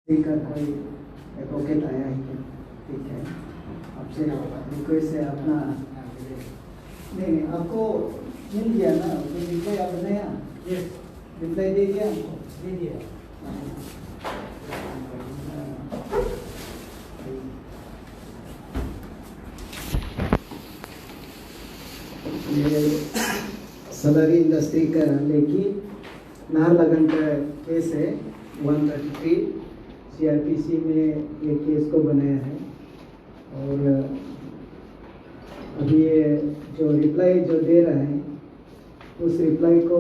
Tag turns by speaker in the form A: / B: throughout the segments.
A: का कोई एडवोकेट आया है क्या? ठीक है, आपसे रिक्वेस्ट है अपना नहीं आपको मिल गया ना, तो रिप्लाई आप बनाया? यस, रिप्लाई दे दिया हमको? दे दिया। ये सलारी इंडस्ट्री का लेकिन नाहरलगन का केस है 133 CRPC में ये केस को बनाया है। और अभी ये जो रिप्लाई जो दे रहा है उस रिप्लाई को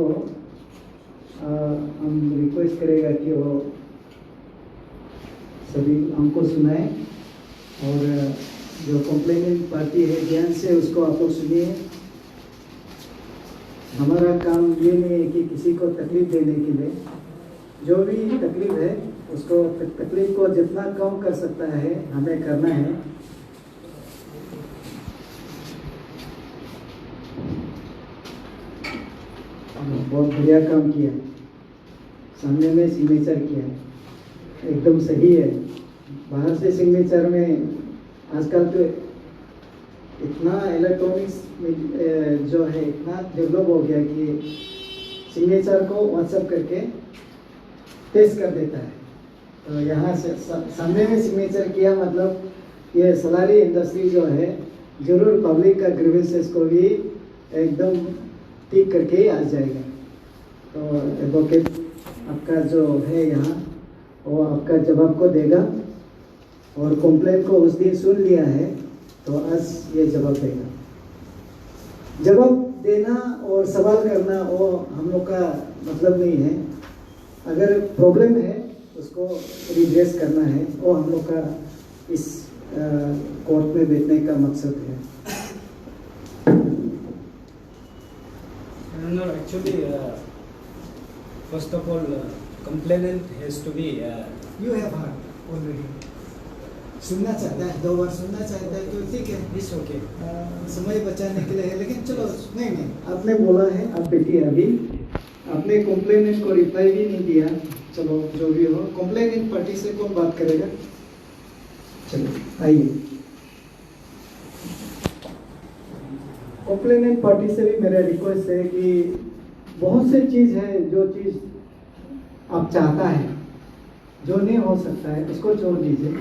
A: हम रिक्वेस्ट करेगा कि वो सभी हमको सुनाए और जो कंप्लेनिंग पार्टी है ध्यान से उसको आप लोग सुनिए। हमारा काम ये नहीं है कि किसी को तकलीफ देने के लिए, जो भी तकलीफ है उसको तकलीफ को जितना कम कर सकता है हमें करना है। बहुत बढ़िया काम किया, सामने में सिग्नेचर किया है, एकदम सही है। बाहर से सिग्नेचर में आजकल तो इतना इलेक्ट्रॉनिक्स जो है इतना डेवलप हो गया कि सिग्नेचर को व्हाट्सएप करके टेस्ट कर देता है। तो यहाँ से सामने में सिग्नेचर किया मतलब ये सलारी इंडस्ट्री जो है जरूर पब्लिक का ग्रीवेंसेस को भी एकदम ठीक करके आ जाएगा। तो एडवोकेट आपका जो है यहाँ वो आपका जवाब को देगा और कंप्लेंट को उस दिन सुन लिया है तो आज ये जवाब देगा। जवाब देना और सवाल करना वो हम लोग का मतलब नहीं है। अगर प्रॉब्लम है उसको रिड्रेस करना है, वो हम लोग का इस कोर्ट में बैठने का मकसद है।
B: No, actually, first of all, complainant has to be.
A: You have heard already. सुनना चाहता है, 2 बार सुनना चाहता है तो ठीक है,
B: It's okay.
A: समय बचाने के लिए है, लेकिन चलो नहीं आपने बोला है, आप बैठिए। अभी आपने कंप्लेनेंट को रिप्लाई भी नहीं दिया। चलो जो भी हो, कंप्लेनेंट पार्टी से कौन बात करेगा? चलो आइए, कंप्लेनेंट पार्टी से भी मेरा रिक्वेस्ट है कि बहुत से चीज़ है जो चीज़ आप चाहता है जो नहीं हो सकता है उसको छोड़ दीजिए।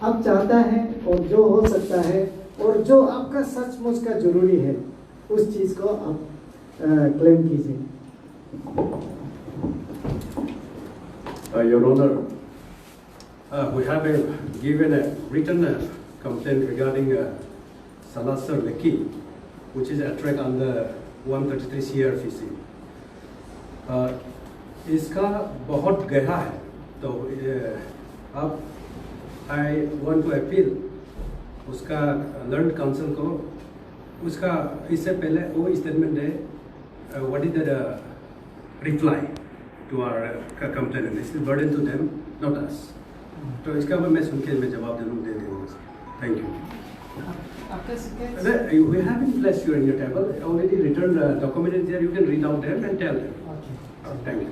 A: आप चाहता है और जो हो सकता है और जो आपका सचमुच का जरूरी है उस चीज़ को आप क्लेम कीजिए।
C: Your Honor, we have given a written complaint regarding Salasar Lekki, which is a track under 133 CRPC. इसका बहुत गहरा है, तो अब I want to appeal उसका लर्न काउंसिल को, उसका इससे पहले वो स्टेटमेंट है what is the reply to our complaint, this is burden to them not us. तो इसका मैं सुन के मैं जवाब दे दूँगा। Thank you. We have in place your in your table already written document is there, you can read out them and tell them. Okay. Thank you.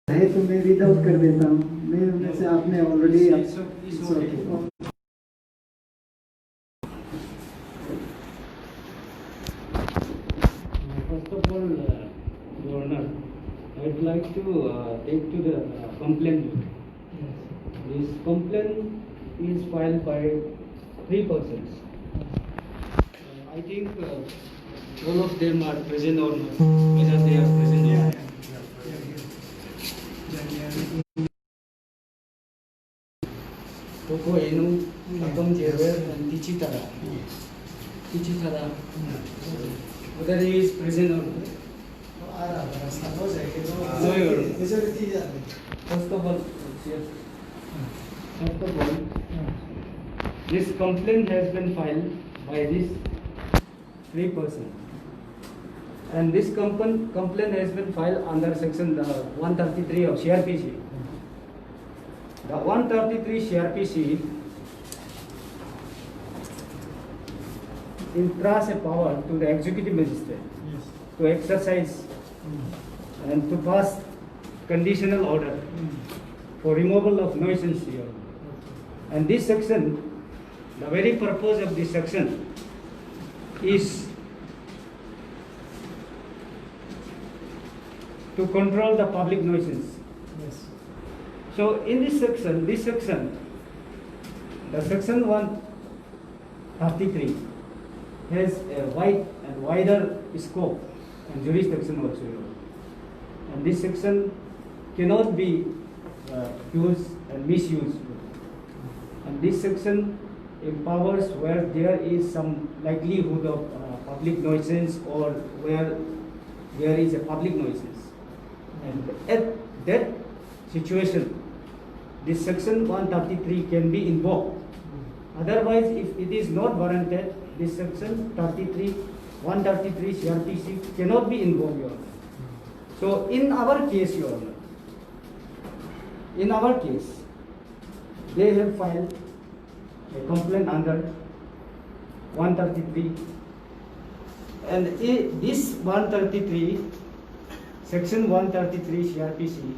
A: है तो मैं रीड आउट कर देता हूँ। मैं उनमें से आपने already
B: First of all, Your Honor, I'd like to take to the complaint. This complaint is filed by 3 persons. I think all of them are present or not, whether they are present or not. Koko Enu, Atom Jewer, and Tichitara. Whether he is present or not. No, Your Honor. First of all, this complaint has been filed by these 3 persons. And this complaint has been filed under section 133 of CRPC. The 133 CRPC entrusts a power to the executive magistrate
A: Yes.
B: to exercise and to pass conditional order for removal of nuisance here. And this section, the very purpose of this section is to control the public nuisance.
A: Yes.
B: So in this section, the section 133 has a wide and wider scope and jurisdiction also. And this section cannot be used and misused. And this section empowers where there is some likelihood of public nuisance or where there is a public nuisance. And at that situation, this section 133 can be invoked. Otherwise, if it is not warranted, this section 133 CRPC cannot be invoked, Your Honor. So in our case, Your Honor, they have filed a complaint under 133, and this 133, section 133 CRPC,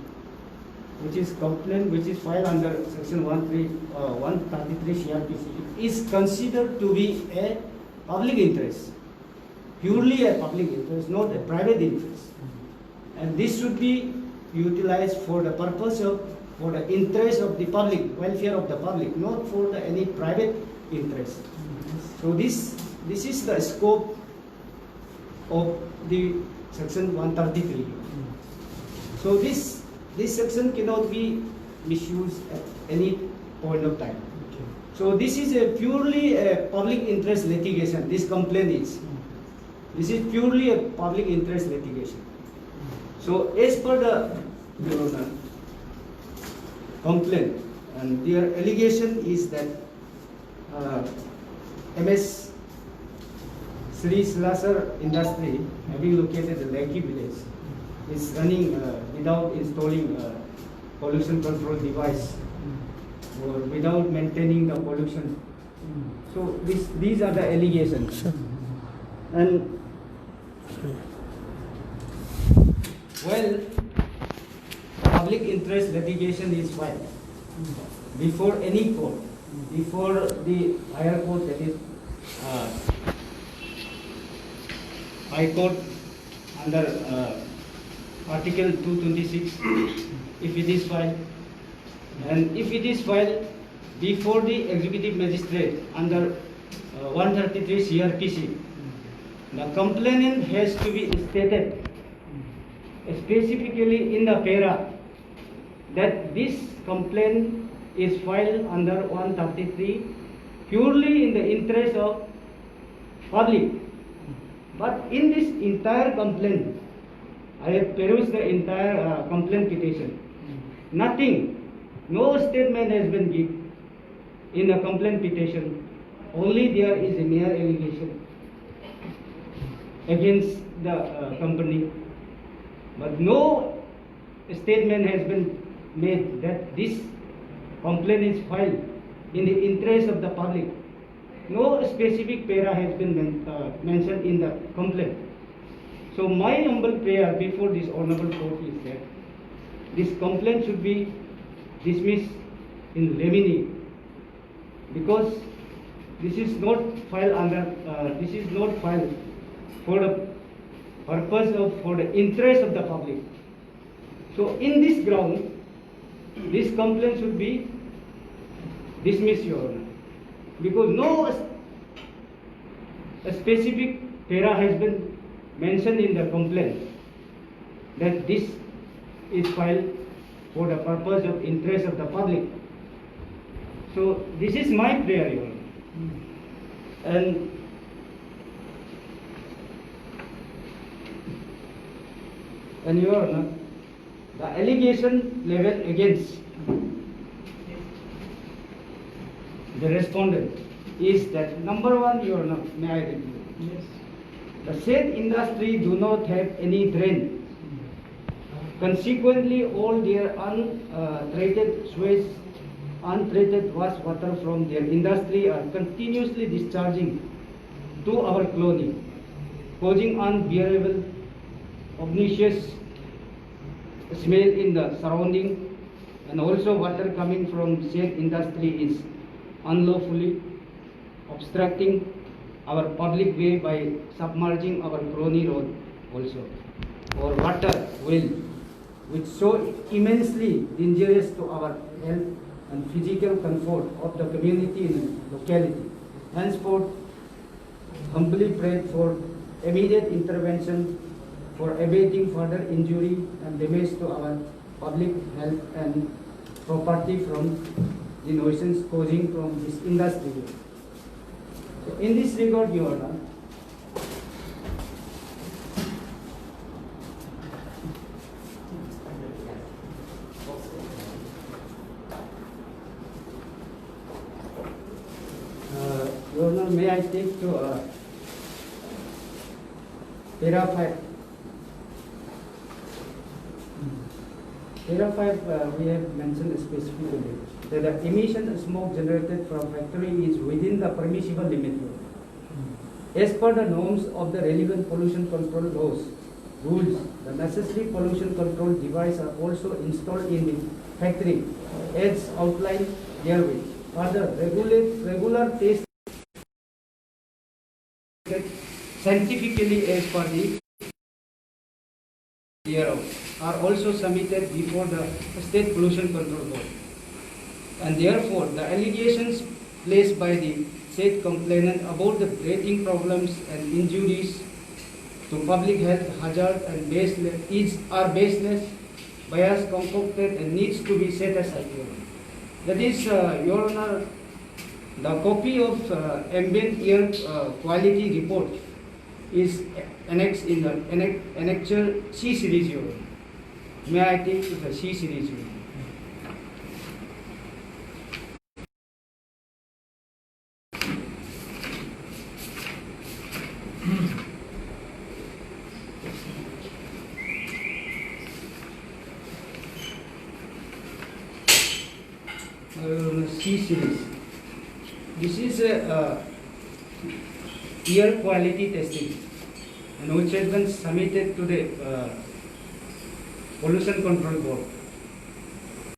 B: which is complaint which is filed under section 133 CRPC, is considered to be a public interest, purely a public interest, not a private interest. And this should be utilized for the purpose of, for the interest of the public, welfare of the public, not for any private interest. So this is the scope of the section 133. So this section cannot be misused at any point of time.
A: Okay.
B: So this is a purely a public interest litigation. This complaint is. This is purely a public interest litigation. So as per the Your Honor, complaint, and their allegation is that MS Sri Silasar Industry, having located the Lekki village, is running without installing pollution control device or without maintaining the pollution. So these are the allegations. And well, public interest litigation is filed before any court, before the higher court, that is High Court, under Article 226, if it is filed, and if it is filed before the executive magistrate under 133 CRPC, the complainant has to be stated specifically in the para that this complaint is filed under 133 purely in the interest of public. But in this entire complaint, I have perused the entire complaint petition. Nothing, no statement has been given in the complaint petition. Only there is a mere allegation against the company. But no statement has been made that this complaint is filed in the interest of the public. No specific para has been mentioned in the complaint. So my humble prayer before this honorable court is that this complaint should be dismissed in limine, because this is not filed for the purpose of, for the interest of the public. So in this ground, this complaint should be dismissed, Your Honor, because no specific para has been mentioned in the complaint that this is filed for the purpose of interest of the public. So this is my prayer, Your Honor. And Your Honor, the allegation level against the respondent is that, number one, Your Honor, may I review? Yes. The said industry do not have any drain. Consequently, all their untreated sewage, untreated waste water from their industry are continuously discharging to our colony, causing unbearable, obnoxious smell in the surrounding, and also water coming from said industry is unlawfully obstructing our public way by submerging our colony road also, or water well, which so immensely dangerous to our health and physical comfort of the community in the locality. Henceforth, humbly prayed for immediate intervention for abating further injury and damage to our public health and property from the nuisance causing from this industry. So in this regard, Your Honor, Your Honor, may I take to para 5. Para 5, we have mentioned specifically that the emission of smoke generated from factory is within the permissible limit. As per the norms of the relevant pollution control laws, rules, the necessary pollution control devices are also installed in the factory as outlined therewith. Further, regular tests scientifically as per the thereof are also submitted before the State Pollution Control Board. And therefore, the allegations placed by the said complainant about the breathing problems and injuries to public health hazard and are baseless, biased, concocted, and needs to be set aside. That is, Your Honor, the copy of ambient air quality report is annexed in the annexure C series. Your Honor. May I take to the C series? Your Honor. C series. This is a air quality testing, and which has been submitted to the Pollution Control Board.